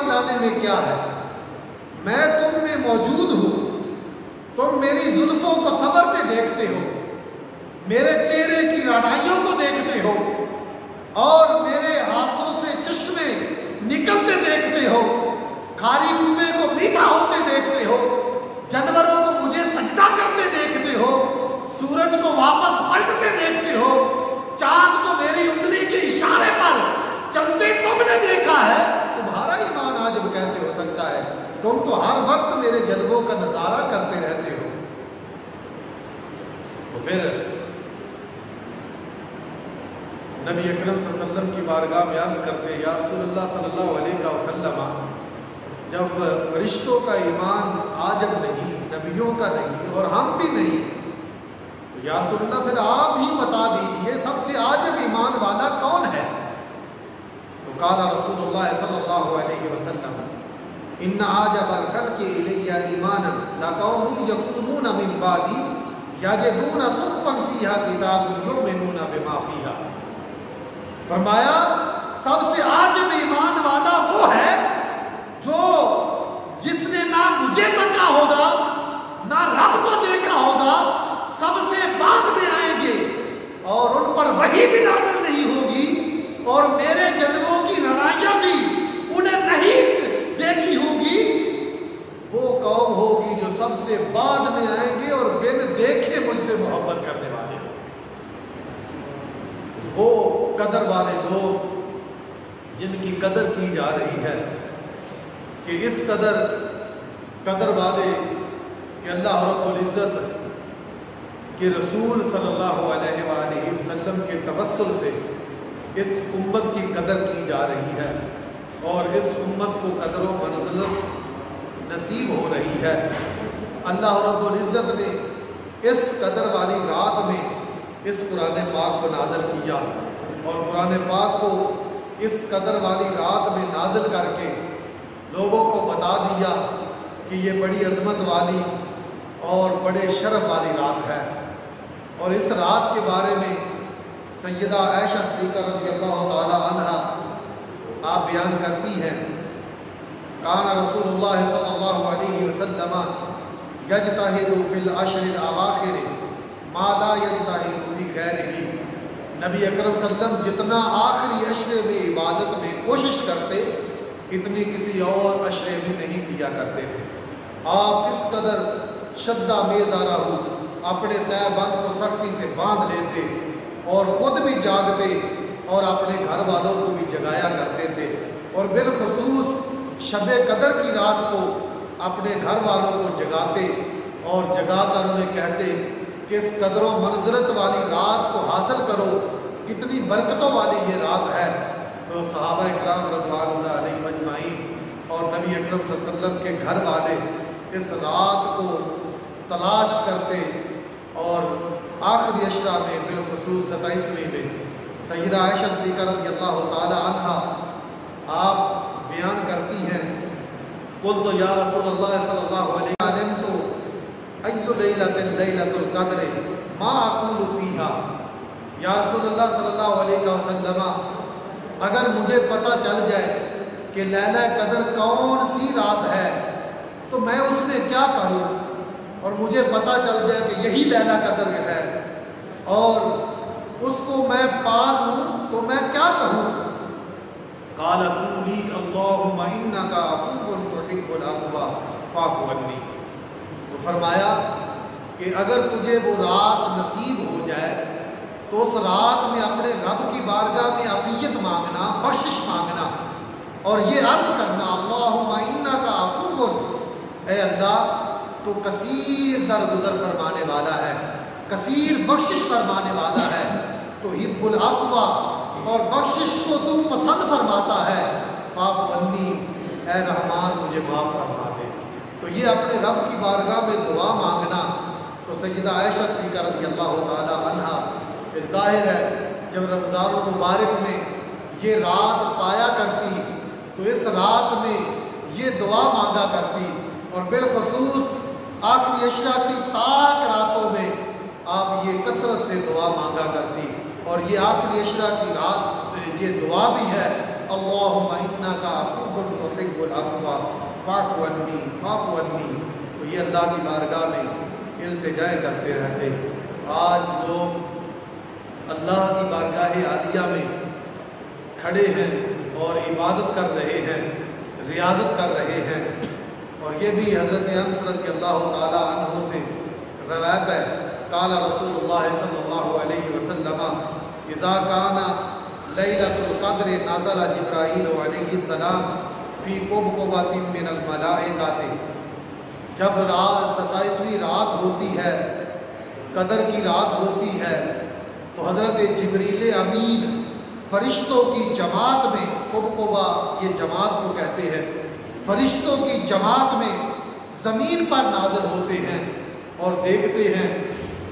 لانے میں کیا ہے؟ میں تم میں موجود ہوں، تم میری زلفوں کو سنورتے دیکھتے ہو، میرے چہرے کی رعنائیوں کو دیکھتے ہو، اور میرے ہاتھوں سے چشمے نکلتے دیکھتے ہو، کھاری کنویں کو میٹھا ہوتے دیکھتے ہو، جانوروں کو مجھے سجدہ کرتے دیکھتے ہو، سورج کو واپس پلٹتے دیکھتے ہو، چاند کو میری انگلی کے اشارے پر چلتے تم نے دیکھا ہے، تمہارا ایمان عاجب کیسے ہو سکتا ہے؟ تم تو ہر وقت میرے جلووں کا نظارہ کرتے رہتے ہو۔ تو پھر نبی اکرم صلی اللہ علیہ وسلم کی بارگاہ میں عرض کرتے، یا رسول اللہ صلی اللہ علیہ وسلم، جب فرشتوں کا ایمان عاجب نہیں، نبیوں کا نہیں، اور ہم بھی نہیں، تو یا رسول اللہ پھر آپ ہی بتا دیجئے سب سے عاجب ایمان والا کون ہے؟ تو قال رسول اللہ صلی اللہ علیہ وسلم، ان عاجب الخلق الی ایمانا لقوم یکونون من بعدی یجدون صحفا فیہا کتاب یؤمنون بما فیہا۔ فرمایا سب سے عاجب ایمان والا وہ ہے جو جس نے نہ مجھے تکا ہوگا نہ رب کو دیکھا ہوگا، سب سے بعد میں آئیں گے اور ان پر وحی بھی نازل نہیں ہوگی اور میرے جلووں کی رعنائیاں بھی انہیں نہیں دیکھی ہوگی، وہ قوم ہوگی جو سب سے بعد میں آئیں گے اور بن دیکھے مجھ سے محبت کرنے والے، وہ قدر والے لوگ جن کی قدر کی جا رہی ہے کہ اس قدر والے کہ اللہ رب العزت کے رسول صلی اللہ علیہ وآلہ وسلم کے توسل سے اس امت کی قدر کی جا رہی ہے اور اس امت کو قدر و منزلت نصیب ہو رہی ہے۔ اللہ رب العزت نے اس قدر والی رات میں اس قرآن پاک کو نازل کیا اور قرآن پاک کو اس قدر والی رات میں نازل کر کے لوگوں کو بتا دیا کہ یہ بڑی عظمت والی اور بڑے شرف والی رات ہے۔ اور اس رات کے بارے میں سیدہ عائشہ صدیقہ رضی اللہ تعالی عنہ آپ بیان کرتی ہیں، کان رسول اللہ صلی اللہ علیہ وسلم یجتہد فی العشر الاواخر ما لا یجتہد فی غیرہ۔ نبی اکرم صلی اللہ علیہ وسلم جتنا آخری عشرے میں عبادت میں کوشش کرتے اتنی کسی اور عشرے میں نہیں کیا کرتے تھے۔ آپ اس قدر شدہ میزارہ ہو اپنے طے بند کو سختی سے باندھ لیتے اور خود بھی جاگتے اور اپنے گھر والوں کو بھی جگایا کرتے تھے، اور بالخصوص شب قدر کی رات کو اپنے گھر والوں کو جگاتے اور جگا کر انہیں کہتے کہ اس قدر و منزلت والی رات کو حاصل کرو، کتنی برکتوں والی یہ رات ہے۔ تو صحابہ اکرام رضوان اللہ علیہم اجمعین اور نبی اکرم صلی اللہ علیہ وسلم کے گھر والے اس رات کو تلاش کرتے اور آخری عشرہ میں بالخصوص 27ویں میں سیدہ عائشہ صدیقہ رضی اللہ تعالی عنہ آپ بیان کرتی ہیں، قلت یا رسول اللہ صلی اللہ علیہ وسلم تو ایو لیلۃ لیلۃ القدر ما اقول فیہا، یا رسول اللہ صلی اللہ علیہ وسلم اگر مجھے پتہ چل جائے کہ لیلہ قدر کون سی رات ہے تو میں اس میں کیا کہوں، اور مجھے پتہ چل جائے کہ یہی لیلہ قدر ہے اور اس کو میں پا لوں تو میں کیا کہوں؟ قال قولی اللہم انک عفو تحب العفو فاعف عنی۔ تو فرمایا کہ اگر تجھے وہ رات نصیب ہو جائے تو اس رات میں اپنے رب کی بارگاہ میں عفیت مانگنا، بخشش مانگنا اور یہ عرض کرنا اللہم انک عفو، اے اللہ تو کثیر درگزر فرمانے والا ہے، کثیر بخشش فرمانے والا ہے، تو حب العفو اور بخشش کو تو پسند فرماتا ہے، فاعف عنی، اے رحمان مجھے معاف فرما دے۔ تو یہ اپنے رب کی بارگاہ میں دعا مانگنا، تو سیدہ عائشہ صدیقہ رضی اللہ تعالی عنہ پھر ظاہر ہے جب رمضان المبارک میں یہ رات پایا کرتی تو اس رات میں یہ دعا مانگا کرتی، اور بالخصوص آخری عشرہ کی تاک راتوں میں آپ یہ کثرت سے دعا مانگا کرتی، اور یہ آخری عشرہ کی رات یہ دعا بھی ہے اللہم انکا عفو تحب العفو فاعف عنی فاعف عنی، تو یہ اللہ کی بارگاہ میں التجا کرتے رہتے۔ آج لوگ اللہ کی بارگاہ عالیہ میں کھڑے ہیں اور عبادت کر رہے ہیں، ریاضت کر رہے ہیں، اور یہ بھی حضرت انس رضی اللہ تعالی عنہ سے روایت ہے، قال رسول اللہ صلی اللہ علیہ وسلم اذا کان لیلۃ القدر نزل جبرائیل علیہ السلام فی قبقبۃ من الملائکۃ، جب رات 27ویں رات ہوتی ہے، قدر کی رات ہوتی ہے، تو حضرت جبریل امین فرشتوں کی جماعت میں، قبقبہ یہ جماعت کو کہتے ہیں، فرشتوں کی جماعت میں زمین پر نازل ہوتے ہیں اور دیکھتے ہیں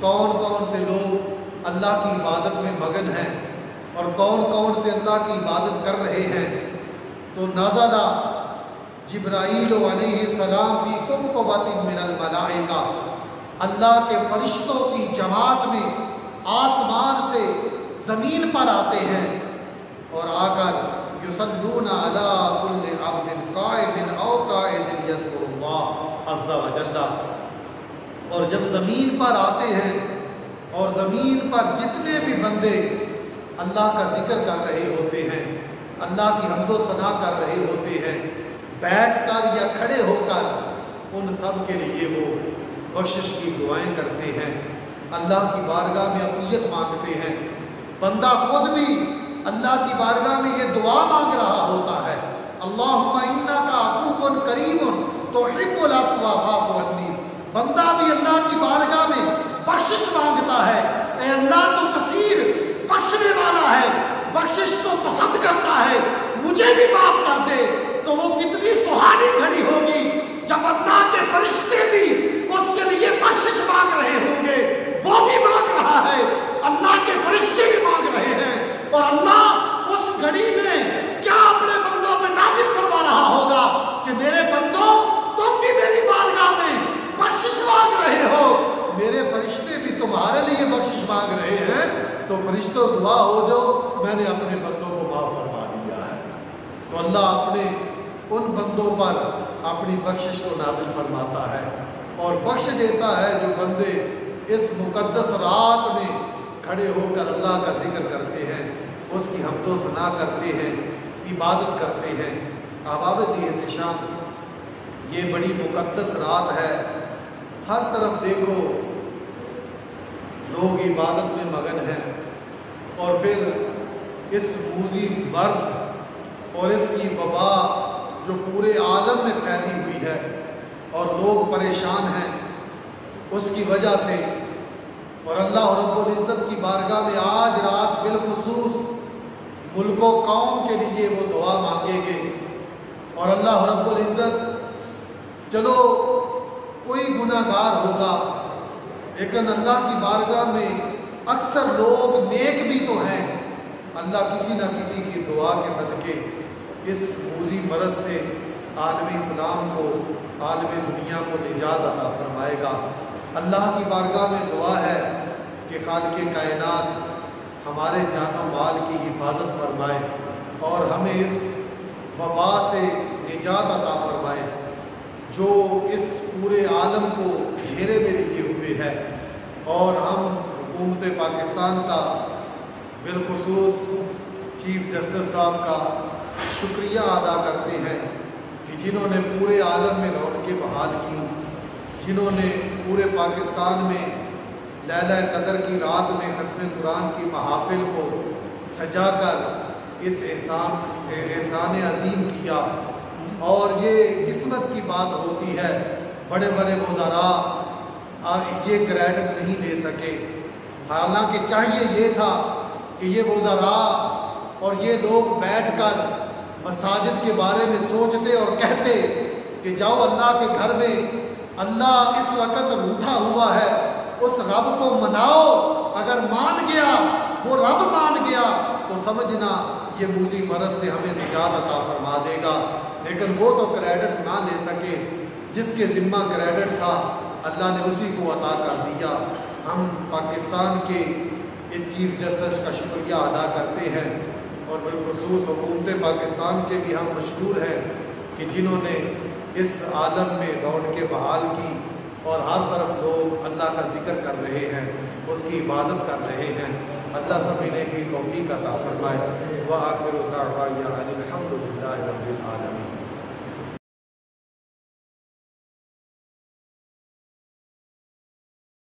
کون کون سے لوگ اللہ کی عبادت میں مگن ہیں اور کون کون سے اللہ کی عبادت کر رہے ہیں۔ تو نازل جبرائیل علیہ السلام فی قبقبۃ من الملائکہ، اللہ کے فرشتوں کی جماعت میں آسمان سے زمین پر آتے ہیں اور آ کر یصلون علی کل عبد قائم او قاعد یذکر اللہ عز وجل، اور جب زمین پر آتے ہیں اور زمین پر جتنے بھی بندے اللہ کا ذکر کر رہے ہوتے ہیں، اللہ کی حمد و ثنا کر رہے ہوتے ہیں، بیٹھ کر یا کھڑے ہو کر ان سب کے لیے وہ بخشش کی دعائیں کرتے ہیں، اللہ کی بارگاہ میں عافیت مانگتے ہیں۔ بندہ خود بھی اللہ کی بارگاہ میں یہ دعا مانگ رہا ہوتا ہے، اللہم انکا عفو کریم تحب العفو فاعف عنی۔ بندہ بھی اللہ کی بارگاہ میں بخشش مانگتا ہے، اے اللہ تو کثیر بخشنے والا ہے، بخشش تو پسند کرتا ہے، مجھے بھی معاف کر دے۔ تو وہ کتنی سہانی گھڑی ہوگی جب اللہ کے فرشتے بھی اس کے لیے بخشش مانگ رہے ہوں گے، وہ بھی مانگ رہا ہے، اللہ کے فرشتے بھی مانگ رہے ہیں، اور اللہ اس گھڑی میں کیا اپنے بندوں پہ نازل کروا رہا ہوگا کہ میرے بندوں تم بھی میری بارگاہ میں بخشش مانگ رہے ہو، میرے فرشتے بھی تمہارے لیے بخشش مانگ رہے ہیں، تو فرشتوں دعا ہو جو میں نے اپنے بندوں کو معاف فرما دیا ہے۔ تو اللہ اپنے ان بندوں پر اپنی بخشش کو نازل فرماتا ہے اور بخش دیتا ہے جو بندے اس مقدس رات میں کھڑے ہو کر اللہ کا ذکر کرتے ہیں، اس کی حمد و ثنا کرتے ہیں، عبادت کرتے ہیں۔ احباب ذی احتشام، یہ بڑی مقدس رات ہے، ہر طرف دیکھو لوگ عبادت میں مگن ہیں، اور پھر اس موذی مرض اور اس کی وبا جو پورے عالم میں پھیلی ہوئی ہے اور لوگ پریشان ہیں اس کی وجہ سے، اور اللہ رب العزت کی بارگاہ میں آج رات بالخصوص ملک و قوم کے لیے وہ دعا مانگیں گے، اور اللہ رب العزت، چلو کوئی گناہ گار ہوگا لیکن اللہ کی بارگاہ میں اکثر لوگ نیک بھی تو ہیں، اللہ کسی نہ کسی کی دعا کے صدقے اس موذی مرض سے عالم اسلام کو، عالم دنیا کو نجات عطا فرمائے گا۔ اللہ کی بارگاہ میں دعا ہے کہ خالق کائنات ہمارے جان و مال کی حفاظت فرمائے اور ہمیں اس وبا سے نجات عطا فرمائے جو اس پورے عالم کو گھیرے میں لیے ہوئے ہے، اور ہم حکومت پاکستان کا بالخصوص چیف جسٹس صاحب کا شکریہ ادا کرتے ہیں کہ جنہوں نے پورے عالم میں رونقیں بحال کی، جنہوں نے پورے پاکستان میں لیلہ قدر کی رات میں ختم قرآن کی محافل کو سجا کر اس احسان عظیم کیا۔ اور یہ قسمت کی بات ہوتی ہے، بڑے بڑے وزراء یہ کریڈٹ نہیں لے سکے، حالانکہ چاہیے یہ تھا کہ یہ وزراء اور یہ لوگ بیٹھ کر مساجد کے بارے میں سوچتے اور کہتے کہ جاؤ اللہ کے گھر میں، اللہ اس وقت روٹھا ہوا ہے، اس رب کو مناؤ، اگر مان گیا وہ رب مان گیا تو سمجھنا یہ موذی مرض سے ہمیں نجات عطا فرما دے گا۔ لیکن وہ تو کریڈٹ نہ لے سکے، جس کے ذمہ کریڈٹ تھا اللہ نے اسی کو عطا کر دیا۔ ہم پاکستان کے چیف جسٹس کا شکریہ ادا کرتے ہیں اور بالخصوص حکومت پاکستان کے بھی ہم مشکور ہیں کہ جنہوں نے اس عالم میں رونقیں بحال کی اور ہر طرف لوگ اللہ کا ذکر کر رہے ہیں، اس کی عبادت کر رہے ہیں۔ اللہ سمجھنے کی توفیق عطا فرمائے۔ وآخر دعوانا الحمد للہ رب العالمین۔